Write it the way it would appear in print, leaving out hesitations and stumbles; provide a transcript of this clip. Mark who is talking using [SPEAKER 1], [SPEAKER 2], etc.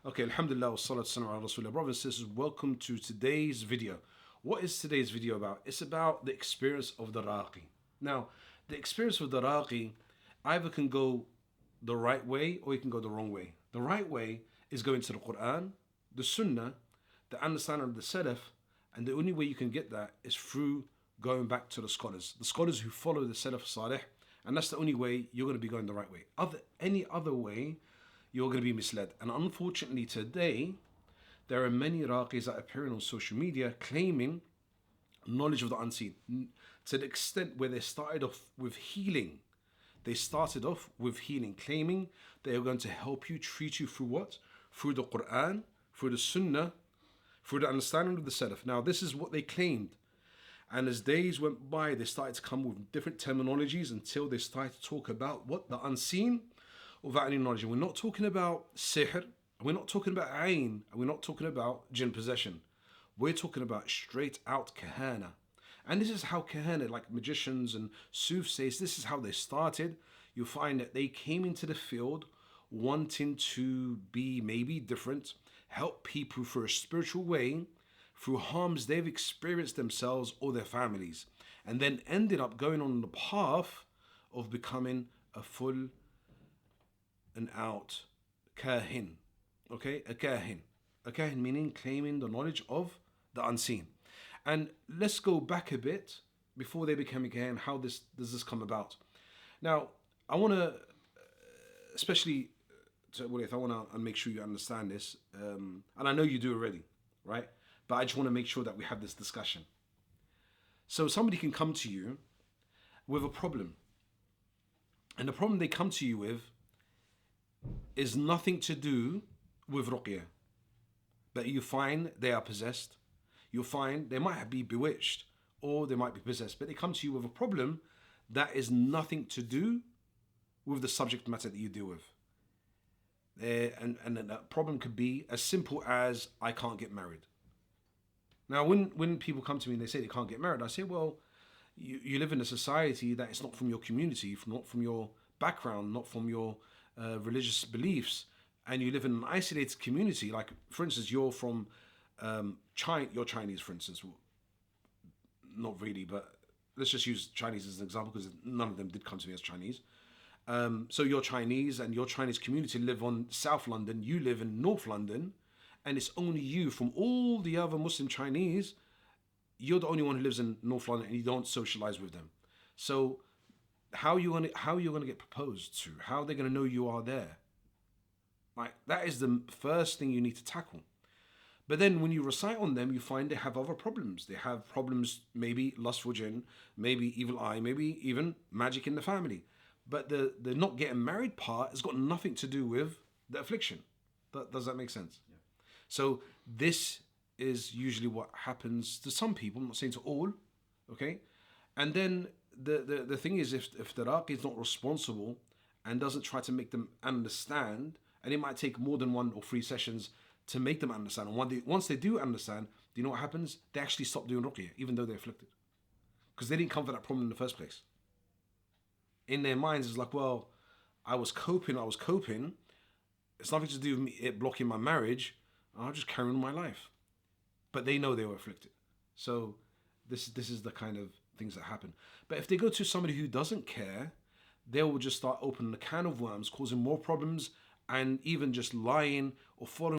[SPEAKER 1] Okay, alhamdulillah, wa salatu wassalamu ala rasulillah. Brothers and sisters, welcome to today's video. What is today's video about? It's about the experience of the Rāqī. Now, the experience of the Rāqī either can go the right way or you can go the wrong way. The right way is going to the Quran, the Sunnah, the understanding of the Salaf, and the only way you can get that is through going back to the scholars who follow the Salaf Salih, and that's the only way you're going to be going the right way. Any other way, you're going to be misled. And unfortunately today, there are many Rāqīs that are appearing on social media claiming knowledge of the unseen, to the extent where they started off with healing. They started off with healing, claiming they are going to help you, treat you through what? Through the Quran, through the Sunnah, through the understanding of the Salaf. Now, this is what they claimed. And as days went by, they started to come with different terminologies until they started to talk about what? The unseen, without any knowledge. And we're not talking about siḥr, we're not talking about ayn, and we're not talking about jinn possession. We're talking about straight out kahana. And this is how kahana, like magicians and soothsayers, this is how they started. You'll find that they came into the field wanting to be maybe different, help people through a spiritual way, through harms they've experienced themselves or their families, and then ended up going on the path of becoming a full and out kahin. Okay, a kahin. A kahin meaning claiming the knowledge of the unseen. And let's go back a bit before they became a kahin. How does this come about? Now, I want to, especially to I want to make sure you understand this, and I know you do already, right? But I just want to make sure that we have this discussion. So somebody can come to you with a problem, and the problem they come to you with is nothing to do with Ruqyah. But you find they are possessed. You'll find they might be bewitched or they might be possessed, but they come to you with a problem that is nothing to do with the subject matter that you deal with. And that problem could be as simple as, I can't get married. Now, when people come to me and they say they can't get married, I say, well, you live in a society that is not from your community, not from your background, not from your religious beliefs, and you live in an isolated community. Like, for instance, you're from China, you're Chinese, for instance. Well, not really, but let's just use Chinese as an example because none of them did come to me as Chinese. So you're Chinese, and your Chinese community live on South London, you live in North London, and it's only you from all the other Muslim Chinese, you're the only one who lives in North London and you don't socialize with them. So how are you gonna get proposed to? How are they gonna know you are there? Like, that is the first thing you need to tackle. But then when you recite on them, you find they have other problems. They have problems, maybe lustful jinn, maybe evil eye, maybe even magic in the family. But the not getting married part has got nothing to do with the affliction. Does that make sense? Yeah. So this is usually what happens to some people. I'm not saying to all, okay? And then the thing is, if the Rāqī is not responsible and doesn't try to make them understand, and it might take more than 1 or 3 sessions to make them understand. And once they do understand, do you know what happens? They actually stop doing Ruqyah, even though they're afflicted. Because they didn't come for that problem in the first place. In their minds, it's like, well, I was coping. It's nothing to do with me, it blocking my marriage. I'll just carry on my life. But they know they were afflicted. So this is the kind of things that happen. But if they go to somebody who doesn't care, they will just start opening a can of worms, causing more problems, and even just lying or following